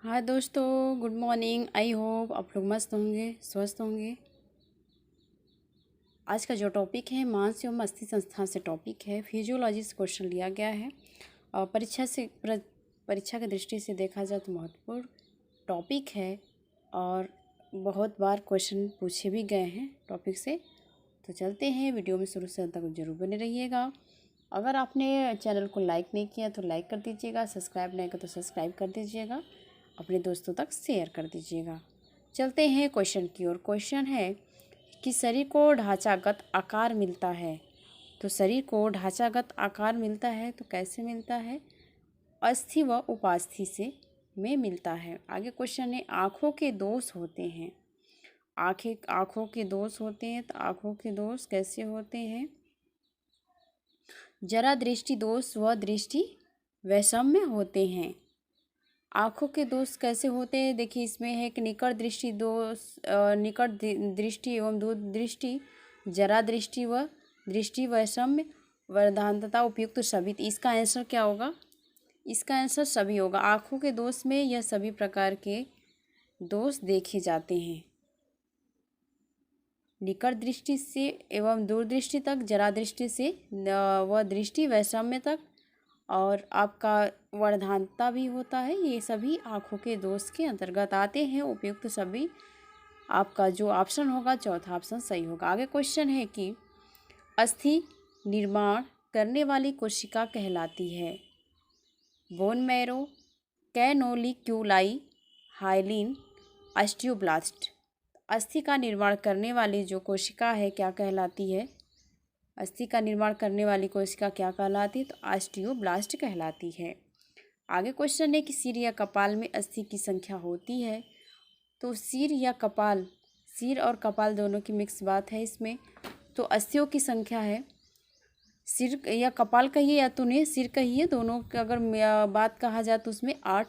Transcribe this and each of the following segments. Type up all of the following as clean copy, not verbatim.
हाय दोस्तों, good morning. I hope आप लोग मस्त होंगे, स्वस्थ होंगे। आज का जो टॉपिक है मांस एवं अस्थि संस्थान से टॉपिक है। फिजियोलॉजी से क्वेश्चन लिया गया है और परीक्षा की दृष्टि से देखा जाए तो महत्वपूर्ण टॉपिक है और बहुत बार क्वेश्चन पूछे भी गए हैं टॉपिक से। तो चलते हैं, वीडियो में शुरू से अंत तक जरूर बने रहिएगा। अगर आपने चैनल को लाइक नहीं किया तो लाइक कर दीजिएगा, सब्सक्राइब नहीं किया तो सब्सक्राइब कर दीजिएगा, अपने दोस्तों तक शेयर कर दीजिएगा। चलते हैं क्वेश्चन की ओर। क्वेश्चन है कि शरीर को ढांचागत आकार मिलता है। तो शरीर को ढांचागत आकार मिलता है तो कैसे मिलता है? अस्थि व उपास्थि से में मिलता है। आगे क्वेश्चन है, आँखों के दोष होते हैं। आँखों के दोष होते हैं तो आँखों के दोष कैसे होते हैं? जरा दृष्टि दोष व दृष्टि वैषम्य होते हैं। आँखों के दोष कैसे होते हैं? देखिए, इसमें है कि निकट दृष्टि दोष, निकट दृष्टि एवं दूर दृष्टि, जरा दृष्टि व दृष्टि वैषम्य, वरदानता उपयुक्त सभी। इसका आंसर क्या होगा? इसका आंसर सभी होगा। आँखों के दोष में यह सभी प्रकार के दोष देखे जाते हैं। निकट दृष्टि से एवं दूर दृष्टि तक, जरा दृष्टि से व दृष्टि वैषम्य तक, और आपका वर्धानता भी होता है। ये सभी आँखों के दोष के अंतर्गत आते हैं। उपयुक्त सभी आपका जो ऑप्शन होगा, चौथा ऑप्शन सही होगा। आगे क्वेश्चन है कि अस्थि निर्माण करने वाली कोशिका कहलाती है। Bone marrow, canaliculi, hyaline, osteoblast. अस्थि का निर्माण करने वाली जो कोशिका है क्या कहलाती है? अस्थि का निर्माण करने वाली कोशिका क्या कहलाती है? तो ऑस्टियोब्लास्ट कहलाती है। आगे क्वेश्चन है कि सिर या कपाल में अस्थि की संख्या होती है। तो सिर या कपाल, सिर और कपाल दोनों की मिक्स बात है इसमें। तो अस्थियों की संख्या है, सिर या कपाल कहिए या तूने सिर कहिए, दोनों का अगर बात कहा जाए तो उसमें 8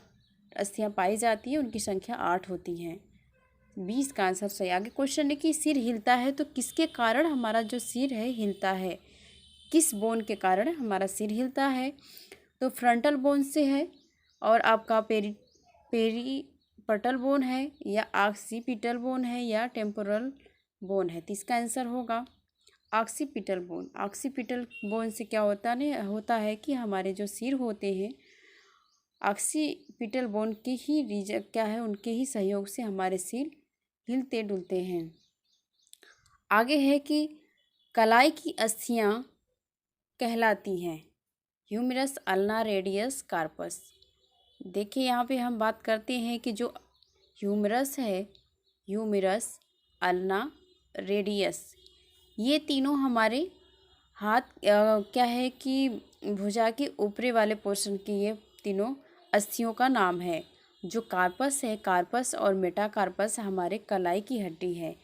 अस्थियाँ पाई जाती हैं, उनकी संख्या 8 होती हैं। 20 का आंसर सही। आगे क्वेश्चन है कि सिर हिलता है तो किसके कारण हमारा जो सिर है हिलता है? किस बोन के कारण हमारा सिर हिलता है? तो फ्रंटल बोन से है, और आपका पेरीपटल बोन है, या ऑक्सीपिटल बोन है, या टेम्पोरल बोन है। तो इसका आंसर होगा ऑक्सीपिटल बोन। ऑक्सीपिटल बोन से क्या होता है कि हमारे जो सिर होते हैं, ऑक्सीपिटल बोन के ही रीजन क्या है, उनके ही सहयोग से हमारे सिर हिलते डुलते हैं। आगे है कि कलाई की अस्थियां कहलाती हैं। Humerus, ulna, radius, carpus. देखिए, यहाँ पे हम बात करते हैं कि जो ह्यूमरस है, ह्यूमरस, अल्ना, रेडियस, ये तीनों हमारे हाथ क्या है कि भुजा के ऊपरी वाले पोर्शन की ये तीनों अस्थियों का नाम है। जो कार्पस है, कार्पस और मेटाकार्पस हमारे कलाई की हड्डी है।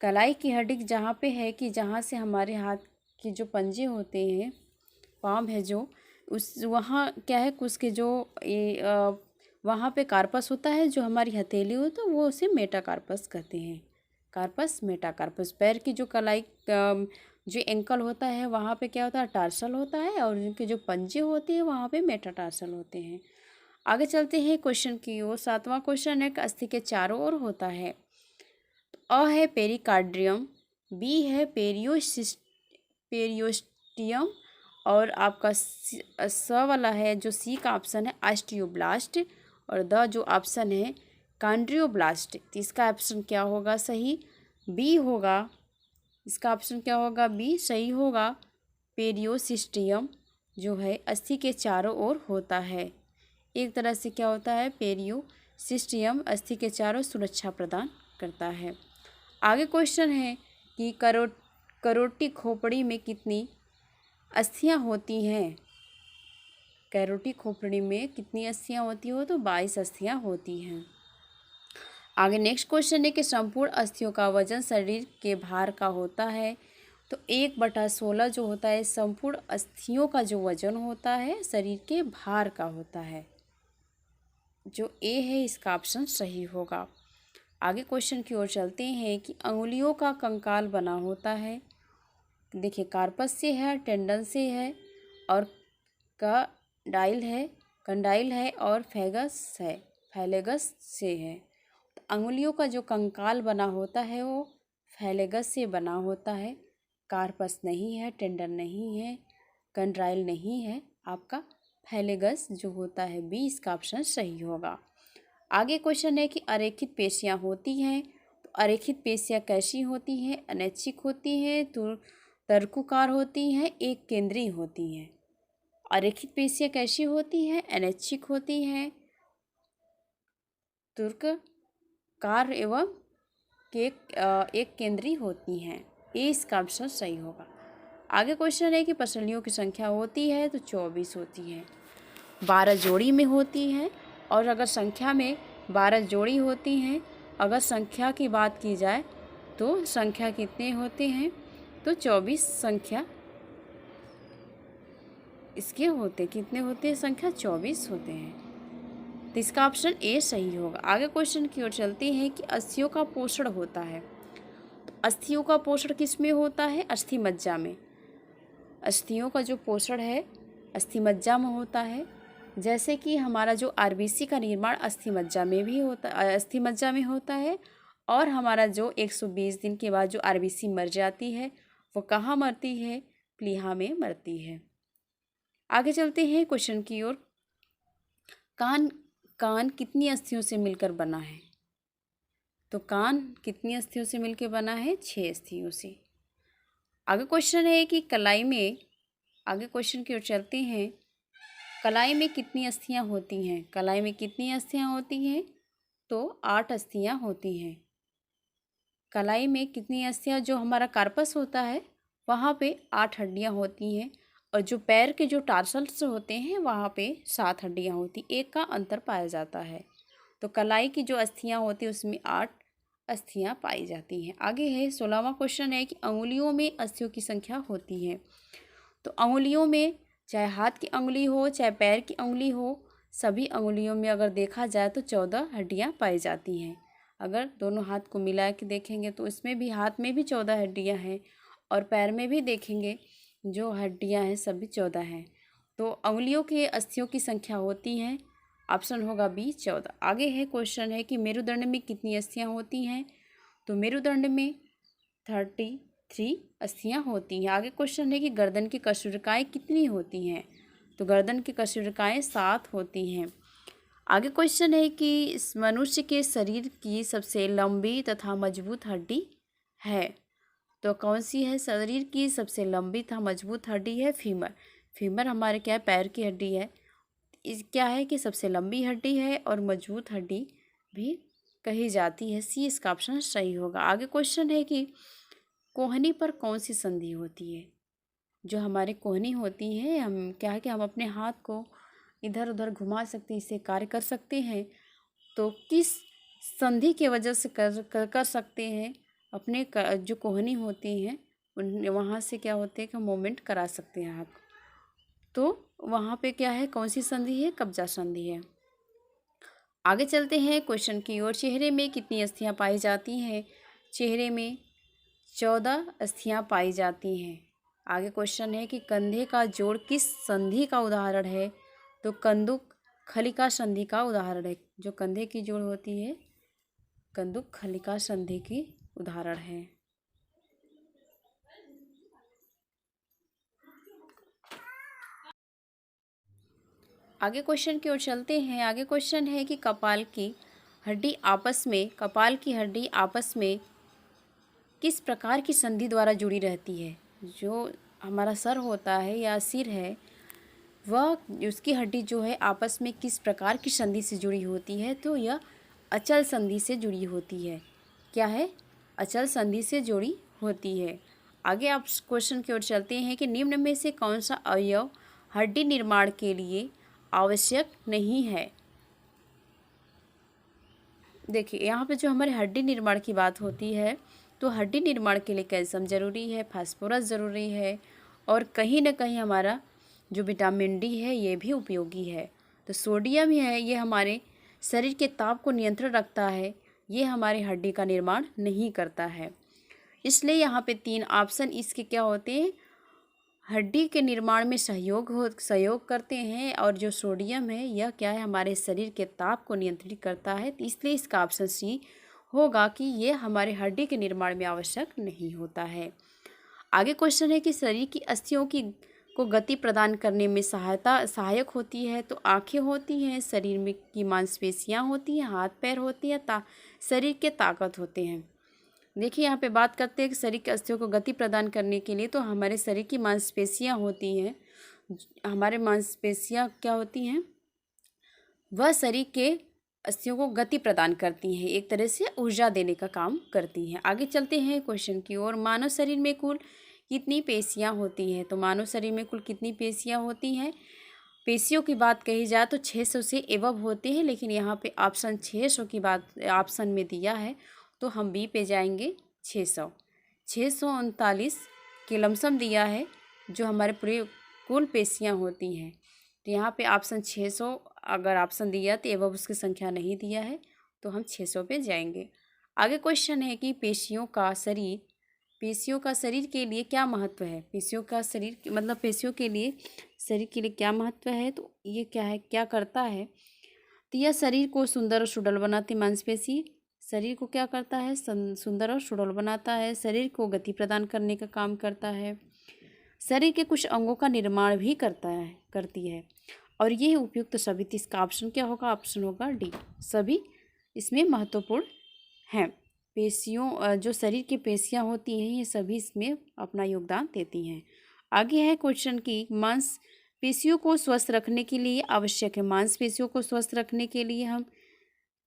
कलाई की हड्डी जहाँ पे है कि जहाँ से हमारे हाथ के जो पंजे होते हैं, पाम है जो, उस वहाँ क्या है कि उसके जो वहाँ पे कार्पस होता है, जो हमारी हथेली होता है वो उसे मेटाकार्पस कहते हैं। Carpus, metacarpus. पैर की जो कलाई जो एंकल होता है वहाँ पे क्या होता है, टार्सल होता है, और उनके जो पंजे होते हैं वहाँ पे मेटाटार्सल होते हैं। आगे चलते हैं क्वेश्चन की ओर। 7वां क्वेश्चन है कि अस्थि के चारों ओर होता है। अ है पेरिकार्डियम, बी है पेरियोस्टियम, और आपका स वाला है जो सी का ऑप्शन है ऑस्टियोब्लास्ट, और द जो ऑप्शन है कॉन्ड्रियोब्लास्ट। तो इसका ऑप्शन क्या होगा सही? बी होगा। इसका ऑप्शन क्या होगा? बी सही होगा। पेरियोसिस्टियम जो है अस्थि के चारों ओर होता है। एक तरह से क्या होता है, पेरियोसिस्टियम अस्थि के चारों सुरक्षा प्रदान करता है। आगे क्वेश्चन है कि करोटी खोपड़ी में कितनी अस्थियां होती हैं? कैरोटी खोपड़ी में कितनी अस्थियां होती हो? तो 22 अस्थियां होती हैं। आगे नेक्स्ट क्वेश्चन है कि संपूर्ण अस्थियों का वजन शरीर के भार का होता है। तो 1/16 जो होता है संपूर्ण अस्थियों का जो वजन होता है शरीर के भार का होता है। जो ए है इसका ऑप्शन सही होगा। आगे क्वेश्चन की ओर चलते हैं कि अंगुलियों का कंकाल बना होता है। देखिए, कार्पस से है, टेंडन से है, और कंडाइल है और फैगस है। फैलेगस से है। तो अंगुलियों का जो कंकाल बना होता है वो फैलेगस से बना होता है। कार्पस नहीं है, टेंडन नहीं है, कंड्राइल नहीं है, आपका फैलेगस जो होता है बी, इसका ऑप्शन सही होगा। आगे क्वेश्चन है कि अरेखित पेशियाँ होती हैं, तो अरेखित पेशियाँ कैसी होती हैं? अनैच्छिक होती हैं, तो तर्कुकार होती हैं, एक केंद्रीय होती हैं। अरेखित पेशियाँ कैसी होती हैं? अनैच्छिक होती हैं, तुर्ककार एवं एक केंद्रीय होती हैं। ये इसका ऑप्शन सही होगा। आगे क्वेश्चन है कि पसलियों की संख्या होती है, तो 24 होती है। 12 जोड़ी में होती हैं, और अगर संख्या में 12 जोड़ी होती हैं, अगर संख्या की बात की जाए तो संख्या कितने होते हैं? तो 24 संख्या इसके होते, कितने होते हैं? संख्या 24 होते हैं। तो इसका ऑप्शन ए सही होगा। आगे क्वेश्चन की ओर चलते हैं कि अस्थियों का पोषण होता है। तो अस्थियों का पोषण किस में होता है? अस्थि मज्जा में। अस्थियों का जो पोषण है अस्थि मज्जा में होता है। जैसे कि हमारा जो आरबीसी का निर्माण अस्थि मज्जा में भी होता, अस्थि मज्जा में होता है, और हमारा जो 120 दिन के बाद जो आरबीसी मर जाती है वो कहाँ मरती है? प्लीहा में मरती है। आगे चलते हैं क्वेश्चन की ओर। कान कितनी अस्थियों से मिलकर बना है? तो कान कितनी अस्थियों से मिलकर बना है? 6 अस्थियों से। आगे क्वेश्चन है कि आगे क्वेश्चन की ओर चलते हैं। कलाई में कितनी अस्थियां होती हैं? कलाई में कितनी अस्थियां होती हैं? तो 8 अस्थियां होती हैं। कलाई में कितनी अस्थियां? जो हमारा कार्पस होता है वहाँ पे 8 हड्डियां होती हैं, और जो पैर के जो टार्सल्स होते हैं वहाँ पे 7 हड्डियां होती, एक का अंतर पाया जाता है। तो कलाई की जो अस्थियां होती हैं उसमें 8 अस्थियां पाई जाती हैं। आगे है 16वां क्वेश्चन है कि अंगुलियों में अस्थियों की संख्या होती है। तो अंगुलियों में चाहे हाथ की अंगुली हो चाहे पैर की अंगुली हो, सभी अंगुलियों में अगर देखा जाए तो 14 हड्डियां पाई जाती हैं। अगर दोनों हाथ को मिला के देखेंगे तो इसमें भी, हाथ में भी 14 हड्डियां हैं, और पैर में भी देखेंगे जो हड्डियां हैं सभी 14 हैं। तो अंगुलियों के अस्थियों की संख्या होती है, ऑप्शन होगा बी 14। आगे है क्वेश्चन है कि मेरुदंड में कितनी अस्थियां होती हैं? तो मेरुदंड में 33 अस्थियां होती हैं। आगे क्वेश्चन है कि गर्दन की कशेरुकाएँ कितनी होती हैं? तो गर्दन की कशेरुकाएँ 7 होती हैं। आगे क्वेश्चन है कि इस मनुष्य के शरीर की सबसे लंबी तथा मजबूत हड्डी है। तो कौन सी है शरीर की सबसे लंबी तथा मजबूत हड्डी? है फीमर। फीमर हमारे क्या है? पैर की हड्डी है। इस क्या है कि सबसे लंबी हड्डी है और मजबूत हड्डी भी कही जाती है। सी इसका ऑप्शन सही होगा। आगे क्वेश्चन है कि कोहनी पर कौन सी संधि होती है? जो हमारे कोहनी होती है, हम क्या है कि हम अपने हाथ को इधर उधर घुमा सकते हैं, इससे कार्य कर सकते हैं। तो किस संधि के वजह से कर सकते हैं? अपने जो कोहनी होती हैं उन वहाँ से क्या होते हैं कि मूवमेंट करा सकते हैं हाथ। तो वहाँ पे क्या है? कौन सी संधि है? कब्जा संधि है। आगे चलते हैं क्वेश्चन की ओर। चेहरे में कितनी अस्थियां पाई जाती हैं? चेहरे में 14 अस्थियां पाई जाती हैं। आगे क्वेश्चन है कि कंधे का जोड़ किस संधि का उदाहरण है? तो कंदुक खलिका संधि का उदाहरण है। जो कंधे की जोड़ होती है कंदुक खलिका संधि की उदाहरण है। आगे क्वेश्चन की ओर चलते हैं। आगे क्वेश्चन है कि कपाल की हड्डी आपस में किस प्रकार की संधि द्वारा जुड़ी रहती है? जो हमारा सर होता है या सिर है, वह उसकी हड्डी जो है आपस में किस प्रकार की संधि से जुड़ी होती है? तो यह अचल संधि से जुड़ी होती है। क्या है? अचल संधि से जुड़ी होती है। आगे आप क्वेश्चन की ओर चलते हैं कि निम्न में से कौन सा अवयव हड्डी निर्माण के लिए आवश्यक नहीं है? देखिए यहाँ पे जो हमारे हड्डी निर्माण की बात होती है, तो हड्डी निर्माण के लिए कैल्शियम ज़रूरी है, फास्फोरस ज़रूरी है, और कहीं ना कहीं हमारा जो विटामिन डी है ये भी उपयोगी है। तो सोडियम है, ये हमारे शरीर के ताप को नियंत्रण रखता है, ये हमारे हड्डी का निर्माण नहीं करता है। इसलिए यहाँ पे 3 ऑप्शन इसके क्या होते हैं? हड्डी के निर्माण में सहयोग करते हैं, और जो सोडियम है यह क्या है, हमारे शरीर के ताप को नियंत्रित करता है। तो इसलिए इसका ऑप्शन सी होगा कि ये हमारे हड्डी के निर्माण में आवश्यक नहीं होता है। आगे क्वेश्चन है कि शरीर की अस्थियों की को गति प्रदान करने में सहायक होती है। तो आंखें होती हैं, शरीर में की मांसपेशियां होती हैं, हाथ पैर होती हैं, शरीर के ताकत होते हैं। देखिए यहाँ पे बात करते हैं कि शरीर के अस्थियों को गति प्रदान करने के लिए, तो हमारे शरीर की मांसपेशियां होती हैं। हमारे मांसपेशियां क्या होती हैं, वह शरीर के अस्थियों को गति प्रदान करती हैं, एक तरह से ऊर्जा देने का काम करती हैं। आगे चलते हैं क्वेश्चन की ओर। मानव शरीर में कुल कितनी पेशियां होती हैं? तो मानव शरीर में कुल कितनी पेशियां होती हैं? पेशियों की बात कही जाए तो 600 से एबव होते हैं, लेकिन यहाँ पे ऑप्शन 600 की बात ऑप्शन में दिया है, तो हम बी पे जाएंगे। 639 के लमसम दिया है जो हमारे पूरे कुल पेशियां होती हैं। तो यहाँ पे ऑप्शन 600 अगर ऑप्शन दिया तो एवं उसकी संख्या नहीं दिया है, तो हम 600 पे जाएंगे। आगे क्वेश्चन है कि पेशियों का शरीर के लिए क्या महत्व है? पेशियों का शरीर मतलब पेशियों के लिए शरीर के लिए क्या महत्व है? तो ये क्या है, क्या करता है? तो यह शरीर को सुंदर और सुडौल बनाती मांसपेशी शरीर को क्या करता है, सुंदर और सुडौल बनाता है। शरीर को गति प्रदान करने का काम करता है। शरीर के कुछ अंगों का निर्माण भी करती है, और ये उपयुक्त सभी। तो इसका ऑप्शन क्या होगा? ऑप्शन होगा डी, सभी इसमें महत्वपूर्ण हैं। पेशियों जो शरीर की पेशियां होती हैं, ये सभी इसमें अपना योगदान देती हैं। आगे है क्वेश्चन की मांसपेशियों को स्वस्थ रखने के लिए आवश्यक है। मांसपेशियों को स्वस्थ रखने के लिए हम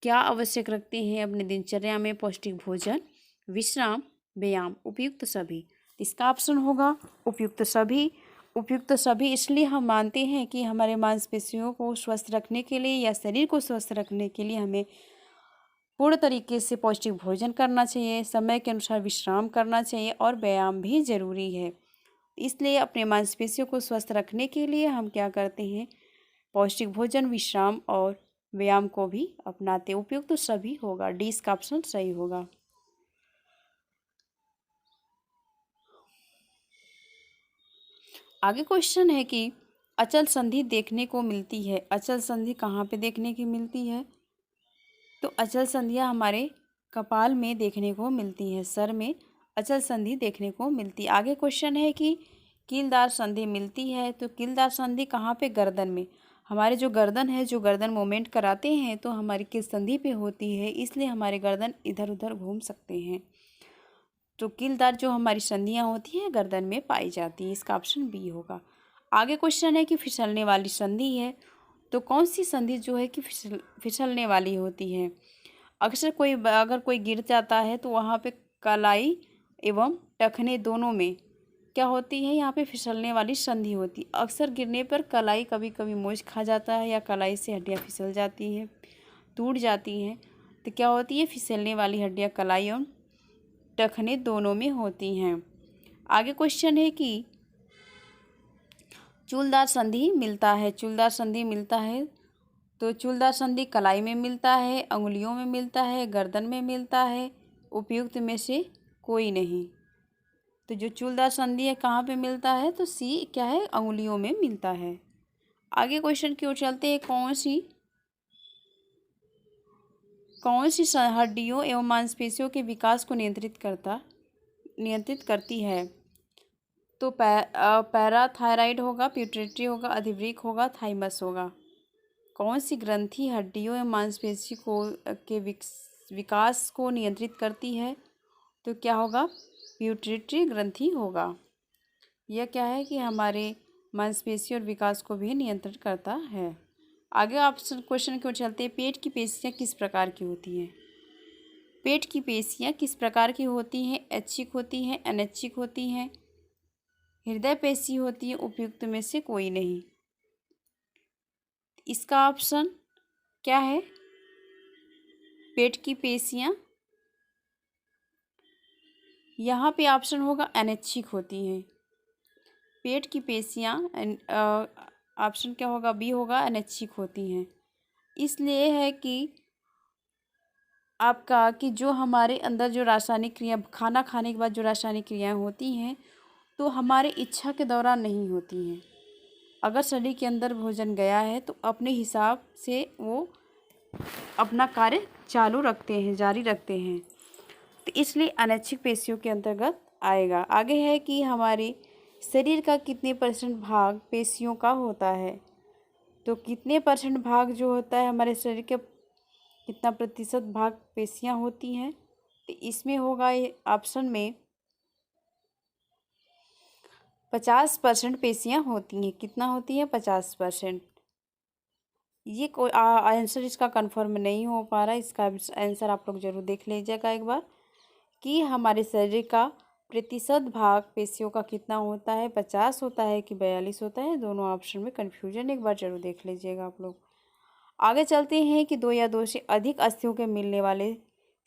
क्या आवश्यक रखते हैं अपने दिनचर्या में? पौष्टिक भोजन, विश्राम, व्यायाम, उपयुक्त सभी। इसका ऑप्शन होगा उपयुक्त सभी। उपयुक्त सभी इसलिए हम मानते हैं कि हमारे मांसपेशियों को स्वस्थ रखने के लिए या शरीर को स्वस्थ रखने के लिए हमें पूर्ण तरीके से पौष्टिक भोजन करना चाहिए, समय के अनुसार विश्राम करना चाहिए, और व्यायाम भी ज़रूरी है। इसलिए अपने मांसपेशियों को स्वस्थ रखने के लिए हम क्या करते हैं? पौष्टिक भोजन, विश्राम और व्यायाम को भी अपनाते। उपयुक्त तो सभी होगा, डी इसका ऑप्शन सही होगा। आगे क्वेश्चन है कि अचल संधि देखने को मिलती है। अचल संधि कहाँ पे देखने की मिलती है? तो अचल संधियाँ हमारे कपाल में देखने को मिलती है, सर में अचल संधि देखने को मिलती है। आगे क्वेश्चन है कि कीलदार संधि मिलती है। तो कीलदार संधि कहाँ पे? गर्दन में। हमारे जो गर्दन है, जो गर्दन मूवमेंट कराते हैं, तो हमारी किल संधि पे होती है, इसलिए हमारे गर्दन इधर उधर घूम सकते हैं। तो कीलदार जो हमारी संधियाँ होती हैं गर्दन में पाई जाती है, इसका ऑप्शन बी होगा। आगे क्वेश्चन है कि फिसलने वाली संधि है। तो कौन सी संधि जो है कि फिसलने वाली होती है? अक्सर अगर कोई गिर जाता है तो वहाँ पे कलाई एवं टखने दोनों में क्या होती है? यहाँ पे फिसलने वाली संधि होती है। अक्सर गिरने पर कलाई कभी कभी मोच खा जाता है, या कलाई से हड्डियाँ फिसल जाती हैं, टूट जाती हैं। तो क्या होती है? फिसलने वाली हड्डियाँ कलाई एवं टखने दोनों में होती हैं। आगे क्वेश्चन है कि चूलदार संधि मिलता है। चूलदार संधि मिलता है, तो चूलदार संधि कलाई में मिलता है, अंगुलियों में मिलता है, गर्दन में मिलता है, उपयुक्त में से कोई नहीं। तो जो चूलदार संधि है कहाँ पे मिलता है? तो सी क्या है? अंगुलियों में मिलता है। आगे क्वेश्चन की ओर चलते हैं। कौन सी हड्डियों एवं मांसपेशियों के विकास को नियंत्रित करती है? तो पैराथायराइड होगा, प्यूटरेटरी होगा, अधिवृक्क होगा, थाइमस होगा। कौन सी ग्रंथि हड्डियों एवं मांसपेशी के विकास को नियंत्रित करती है? तो क्या होगा? प्यूटरेटरी ग्रंथि होगा। यह क्या है कि हमारे मांसपेशी और विकास को भी नियंत्रित करता है। आगे ऑप्शन क्वेश्चन की ओर चलते हैं। पेट की पेशियाँ किस प्रकार की होती हैं? पेट की पेशियाँ किस प्रकार की होती हैं? ऐच्छिक होती हैं, अनैच्छिक होती हैं, हृदय पेशी होती है, उपयुक्त में से कोई नहीं। इसका ऑप्शन क्या है? पेट की पेशियाँ यहाँ पे ऑप्शन होगा अनैच्छिक होती हैं। पेट की पेशियाँ ऑप्शन क्या होगा? बी होगा, अनैच्छिक होती हैं। इसलिए है कि आपका कि जो हमारे अंदर जो रासायनिक क्रिया खाना खाने के बाद जो रासायनिक क्रियाएं होती हैं, तो हमारे इच्छा के दौरान नहीं होती हैं। अगर शरीर के अंदर भोजन गया है तो अपने हिसाब से वो अपना कार्य चालू रखते हैं, जारी रखते हैं, तो इसलिए अनैच्छिक पेशियों के अंतर्गत आएगा। आगे है कि हमारे शरीर का कितने परसेंट भाग पेशियों का होता है। तो कितने परसेंट भाग जो होता है हमारे शरीर के, कितना प्रतिशत भाग पेशियां होती हैं, तो इसमें होगा ऑप्शन में 50% पेशियां होती हैं। कितना होती है? 50%। ये कोई आंसर इसका कंफर्म नहीं हो पा रहा है। इसका आंसर आप लोग जरूर देख लीजिएगा एक बार कि हमारे शरीर का प्रतिशत भाग पेशियों का कितना होता है, 50 होता है कि 42 होता है। दोनों ऑप्शन में कन्फ्यूजन एक बार जरूर देख लीजिएगा आप लोग। आगे चलते हैं कि दो या दो से अधिक अस्थियों के मिलने वाले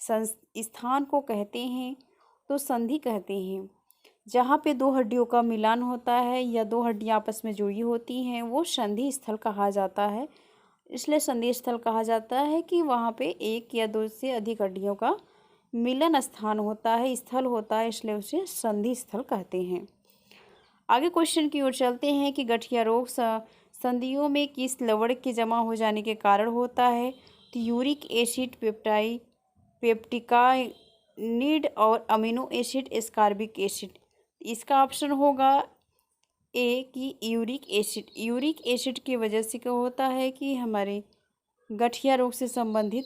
स्थान को कहते हैं तो संधि कहते हैं। जहाँ पे दो हड्डियों का मिलान होता है या दो हड्डियाँ आपस में जुड़ी होती हैं वो संधि स्थल कहा जाता है। इसलिए संधि स्थल कहा जाता है कि वहाँ पे एक या दो से अधिक हड्डियों का मिलन स्थान होता है, स्थल होता है, इसलिए उसे संधि स्थल कहते हैं। आगे क्वेश्चन की ओर चलते हैं कि गठिया रोग संधियों में किस लवण के जमा हो जाने के कारण होता है। तो यूरिक एसिड, पेप्टिकाइड और अमीनो एसिड, एस्कॉर्बिक एसिड। इसका ऑप्शन होगा ए कि यूरिक एसिड। यूरिक एसिड की वजह से क्या होता है कि हमारे गठिया रोग से संबंधित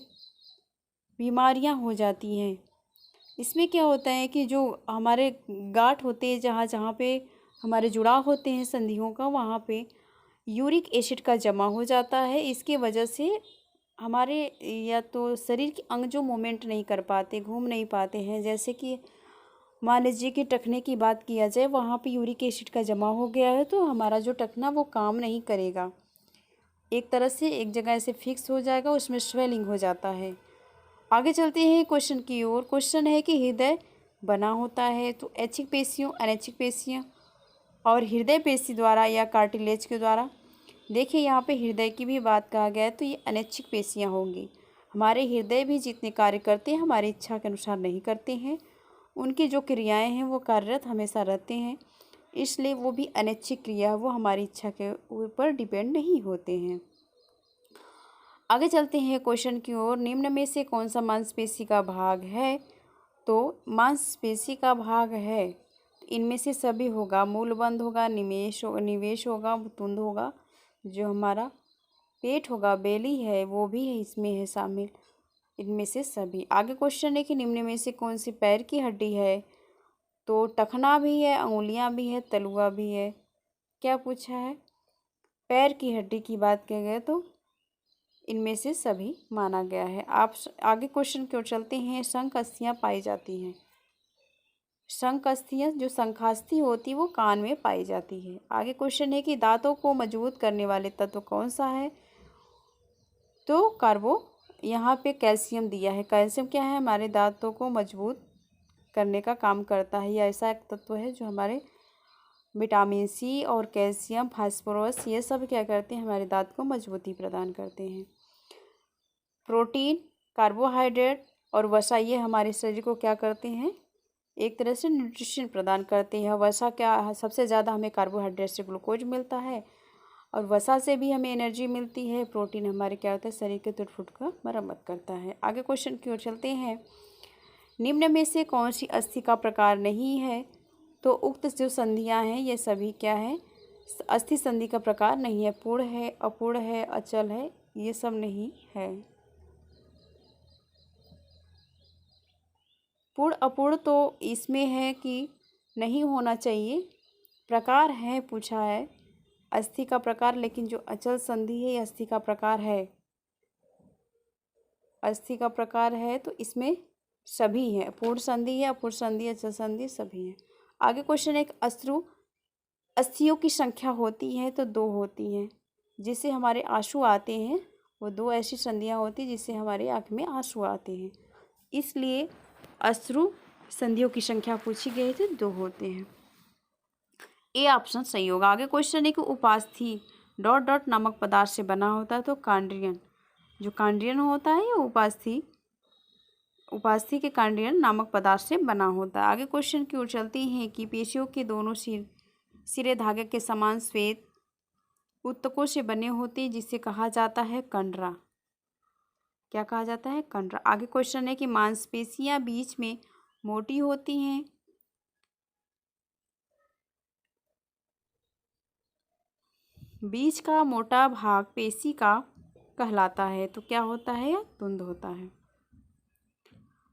बीमारियां हो जाती हैं। इसमें क्या होता है कि जो हमारे गांठ होते हैं, जहाँ जहाँ पे हमारे जुड़ाव होते हैं संधियों का, वहाँ पे यूरिक एसिड का जमा हो जाता है। इसके वजह से हमारे या तो शरीर के अंग जो मूवमेंट नहीं कर पाते, घूम नहीं पाते हैं। जैसे कि मान लीजिए कि टखने की बात किया जाए, वहाँ पे यूरिक एसिड का जमा हो गया है तो हमारा जो टखना वो काम नहीं करेगा, एक तरह से एक जगह से फिक्स हो जाएगा, उसमें स्वेलिंग हो जाता है। आगे चलते हैं क्वेश्चन की ओर। क्वेश्चन है कि हृदय बना होता है तो ऐच्छिक पेशियों, अनैच्छिक पेशियों और हृदय पेशी द्वारा या कार्टिलेज के द्वारा। देखिए यहाँ पे हृदय की भी बात कहा गया है तो ये अनैच्छिक पेशियाँ होंगी। हमारे हृदय भी जितने कार्य करते हैं हमारी इच्छा के अनुसार नहीं करते हैं, उनकी जो क्रियाएं हैं वो कार्यरत हमेशा रहते हैं, इसलिए वो भी अनैच्छिक क्रिया है, वो हमारी इच्छा के ऊपर डिपेंड नहीं होते हैं। आगे चलते हैं क्वेश्चन की ओर। निम्न में से कौन सा मांसपेशी का भाग है। तो मांसपेशी का भाग है, इनमें से सभी होगा। मूलबंध होगा, निवेश होगा, तुंद होगा, जो हमारा पेट होगा, बेली है, वो भी है इसमें है शामिल, इनमें से सभी। आगे क्वेश्चन है कि निम्न में से कौन सी पैर की हड्डी है। तो टखना भी है, अंगुलियां भी है, तलुआ भी है। क्या पूछा है? पैर की हड्डी की बात की गई तो इनमें से सभी माना गया है। आप आगे क्वेश्चन की ओर चलते हैं। शंख अस्थियाँ पाई जाती हैं। शंख अस्थियाँ जो शंखास्थि होती है वो कान में पाई जाती है। आगे क्वेश्चन है कि दांतों को मजबूत करने वाले तत्व कौन सा है। तो कार्बो, यहाँ पे कैल्शियम दिया है। कैल्शियम क्या है? हमारे दांतों को मजबूत करने का काम करता है। यह ऐसा एक तत्व है जो हमारे विटामिन सी और कैल्शियम, फास्फोरस, ये सब क्या करते हैं? हमारे दांत को मजबूती प्रदान करते हैं। प्रोटीन, कार्बोहाइड्रेट और वसा, ये हमारे शरीर को क्या करते हैं? एक तरह से न्यूट्रिशन प्रदान करते हैं। वसा क्या, सबसे ज़्यादा हमें कार्बोहाइड्रेट से ग्लूकोज मिलता है और वसा से भी हमें एनर्जी मिलती है। प्रोटीन हमारे क्या होता है? शरीर के टूट-फूट का मरम्मत करता है। आगे क्वेश्चन की ओर चलते हैं। निम्न में से कौन सी अस्थि का प्रकार नहीं है। तो उक्त जो संधियाँ हैं ये सभी क्या है? अस्थि संधि का प्रकार नहीं है। पूर्ण है, अपूर्ण है, अचल है, ये सब नहीं है। पूर्ण अपूर्ण तो इसमें है कि नहीं होना चाहिए। प्रकार है पूछा है अस्थि का प्रकार, लेकिन जो अचल संधि है ये अस्थि का प्रकार है। अस्थि का प्रकार है तो इसमें सभी हैं। पूर्ण संधि है, अपूर्ण संधि, अचल संधि, सभी हैं। आगे क्वेश्चन एक अस्थियों की संख्या होती है तो 2 होती हैं। जिससे हमारे आंसू आते हैं वो 2 ऐसी संधियाँ होती हैं जिससे हमारे आँख में आंसू आते हैं, इसलिए अश्रु संधियों की संख्या पूछी गई थी 2 होते हैं। ए ऑप्शन सही होगा। आगे क्वेश्चन है कि उपास्थि डॉट डॉट नामक पदार्थ से बना होता है तो कांड्रियन, जो कांड्रियन होता है ये उपास्थि के कार्डियन नामक पदार्थ से बना होता है। आगे क्वेश्चन की ओर चलते हैं कि पेशियों के दोनों सिरे धागे के समान श्वेत ऊतकों से बने होते हैं, जिसे कहा जाता है कंडरा। क्या कहा जाता है? कंडरा। आगे क्वेश्चन है कि मांसपेशियां बीच में मोटी होती हैं। बीच का मोटा भाग पेशी का कहलाता है। तो क्या होता है? यह तुंद होता है।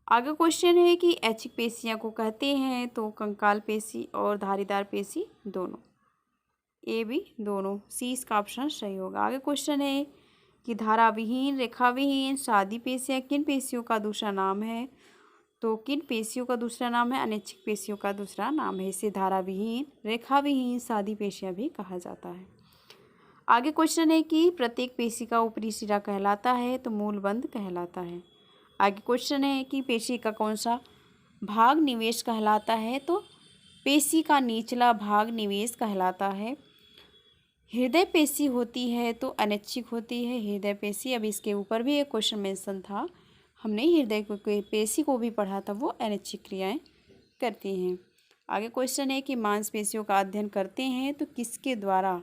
आगे क्वेश्चन है कि ऐच्छिक पेशियां को कहते हैं। तो कंकाल पेशी और धारीदार पेशी दोनों, ए बी दोनों, सी इसका ऑप्शन सही होगा। आगे क्वेश्चन है कि धाराविहीन रेखाविहीन सादी पेशियां किन पेशियों का दूसरा नाम है? तो किन पेशियों का दूसरा नाम है? अनैच्छिक पेशियों का दूसरा नाम है। इसे धाराविहीन रेखाविहीन सादी पेशियां भी कहा जाता है। आगे क्वेश्चन है कि प्रत्येक पेशी का ऊपरी सिरा कहलाता है। तो मूलबंध कहलाता है। आगे क्वेश्चन है कि पेशी का कौन सा भाग निवेश कहलाता है? तो पेशी का निचला भाग निवेश कहलाता है। हृदय पेशी होती है तो अनैच्छिक होती है हृदय पेशी। अब इसके ऊपर भी एक क्वेश्चन मेंशन था, हमने हृदय पेशी को भी पढ़ा था, वो अनैच्छिक क्रियाएं करती हैं। आगे क्वेश्चन है कि मांसपेशियों का अध्ययन करते हैं तो किसके द्वारा?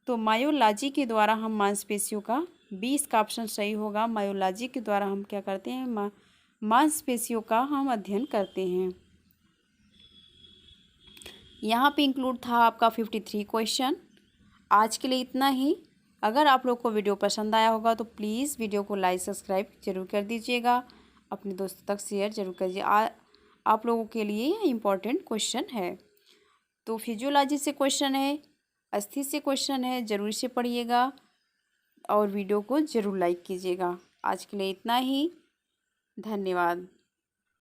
तो मायोलॉजी के द्वारा हम मांसपेशियों का, 20 का ऑप्शन सही होगा। मायोलॉजी के द्वारा हम क्या करते हैं? मांसपेशियों का हम अध्ययन करते हैं। यहाँ पे इंक्लूड था आपका 53 क्वेश्चन। आज के लिए इतना ही। अगर आप लोग को वीडियो पसंद आया होगा तो प्लीज़ वीडियो को लाइक सब्सक्राइब जरूर कर दीजिएगा, अपने दोस्तों तक शेयर जरूर करिए। आप लोगों के लिए यह इम्पोर्टेंट क्वेश्चन है। तो फिजियोलॉजी से क्वेश्चन है, अस्थि से क्वेश्चन है, जरूर से पढ़िएगा और वीडियो को ज़रूर लाइक कीजिएगा। आज के लिए इतना ही। धन्यवाद।